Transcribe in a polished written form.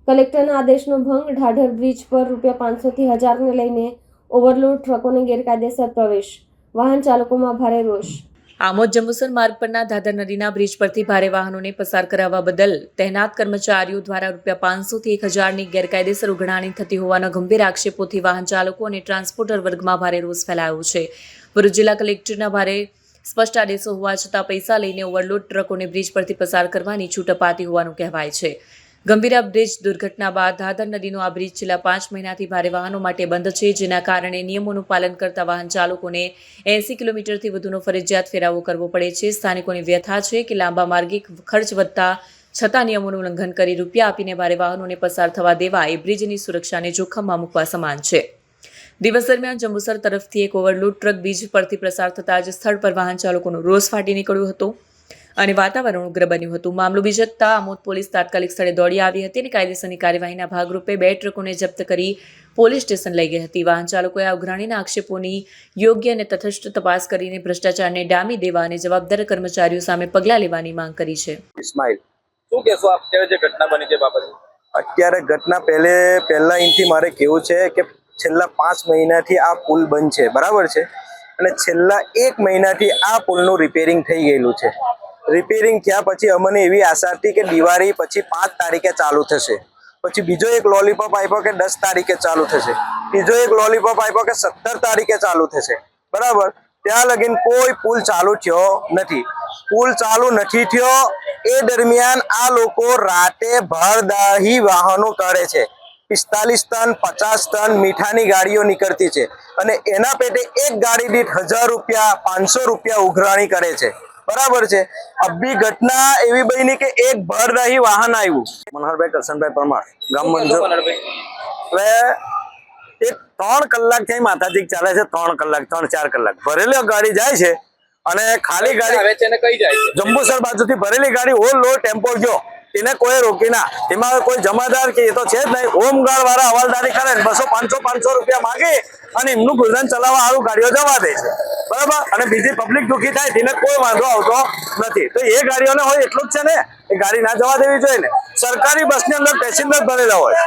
કલેક્ટરના આદેશનો ભંગ, ઢાઢર બ્રિજ પર ₹500 થી 1000 ને લઈને ઓવરલોડ ટ્રકોને ગેરકાયદેસર પ્રવેશ, વાહન ચાલકોમાં ભારે રોષ। આમોદ જંબુસર માર્ગ પરના ધાધર નદીના બ્રિજ પરથી ભારે વાહનોને પસાર કરાવવા બદલ તહેનાત કર્મચારીઓ દ્વારા ₹500 થી 1000ની ગેરકાયદેસર ઉઘરાણી થતી હોવાના ગંભીર આક્ષેપોથી વાહન ચાલકો અને ટ્રાન્સપોર્ટર વર્ગમાં ભારે રોષ ફેલાયો છે। ભરૂચ જિલ્લા કલેક્ટરના ભારે સ્પષ્ટ આદેશો હોવા છતાં પૈસા લઈને ઓવરલોડ ટ્રકોને બ્રિજ પરથી પસાર કરવાની છૂટ અપાતી હોવાનું કહેવાય છે। ગંભીરા બ્રિજ દુર્ઘટના બાદ ધાધર નદીનો આ બ્રિજ છેલ્લા 5 મહિનાથી ભારે વાહનો માટે બંધ છે, જેના કારણે નિયમોનું પાલન કરતા વાહન ચાલકોને 80 કિલોમીટરથી વધુનો ફરજિયાત ફેરાવો કરવો પડે છે। સ્થાનિકોની વ્યથા છે કે લાંબા માર્ગે ખર્ચ વધતા છતાં નિયમોનું ઉલ્લંઘન કરી રૂપિયા આપીને ભારે વાહનોને પસાર થવા દેવા એ બ્રિજની સુરક્ષાને જોખમમાં મૂકવા સમાન છે। દિવસ દરમિયાન જંબુસર તરફથી એક ઓવરલોડ ટ્રક બ્રિજ પરથી પસાર થતા જ સ્થળ પર વાહન ચાલકોનો રોષ ફાટી નીકળ્યો હતો અને વાતાવરણ ઉગ્ર બન્યું હતું। મામલો બીજકતા આમોદ પોલીસ તાત્કાલિક સ્થળે દોડી આવી હતી અને કાયદેસરની કાર્યવાહીના ભાગરૂપે 2 ટ્રકોને જપ્ત કરી પોલીસ સ્ટેશન લઈ ગઈ હતી। વાહન ચાલકોએ આ ઉઘરાણીના આક્ષેપોની યોગ્ય અને તટસ્થ તપાસ કરીને ભ્રષ્ટાચારને ડામી દેવા અને જવાબદાર કર્મચારીઓ સામે પગલાં લેવાની માંગ કરી છે। ઇસ્માઇલ, શું કહેશો આપ અત્યારે જે ઘટના બની તે બાબતે? અત્યારે ઘટના પહેલા અહીંથી મારે કેવું છે કે છેલ્લા 5 મહિનાથી આ પુલ બંધ છે, બરાબર છે, અને છેલ્લા 1 મહિનાથી આ પુલનું રિપેરિંગ થઈ ગયેલું છે। રિપેરિંગ થયા પછી અમને એવી આશા હતી કે દિવાળી પછી 5 તારીખે ચાલુ થશે, પછી બીજો એક લોલીપોપ આપ્યો કે 10 તારીખે ચાલુ થશે, બીજો એક લોલીપોપ આપ્યો કે 17 તારીખે ચાલુ થશે, બરાબર। ત્યાં લગીન કોઈ પુલ ચાલુ થયો નથી। પુલ ચાલુ નથી થયો એ દરમિયાન આ લોકો રાતે ભરદાહી વાહનો કરે છે। 45 ટન 50 ટન મીઠાની ગાડીઓ નીકળતી છે અને એના પેટે એક ગાડી દીઠ ₹1000 ₹500 ઉઘરાણી કરે છે, બરાબર છે। અભી ઘટના એવી બની કે એક ભરદાહી વાહન આવ્યું, મનહરભાઈ કરશનભાઈ પરમાર, ગામ મંજો। હવે એક 3 કલાકથી માથાથી ચાલે છે, 3 કલાક 3-4 કલાક ભરેલી ગાડી જાય છે અને ખાલી ગાડી આવે છે ને કઈ જાય છે? જંબુસર બાજુથી ભરેલી ગાડી ઓલ લોડ ટેમ્પો ગયો, એને કોઈ રોકી ના, એમાં કોઈ જમાદાર કે એ તો છે જ નહીં। હોમગાર્ડ વાળા હવાલદારી કરે, ₹200-500 માગે અને એમનું ગુજરાન ચલાવવા સારું ગાડીઓ જવા દે છે, બરાબર। અને બીજી પબ્લિક દુઃખી થાય તેને કોઈ વાંધો આવતો નથી। તો એ ગાડીઓને હોય એટલું જ છે ને, એ ગાડી ના જવા દેવી જોઈએ ને। સરકારી બસની અંદર પેસેન્જર ભરેલા હોય।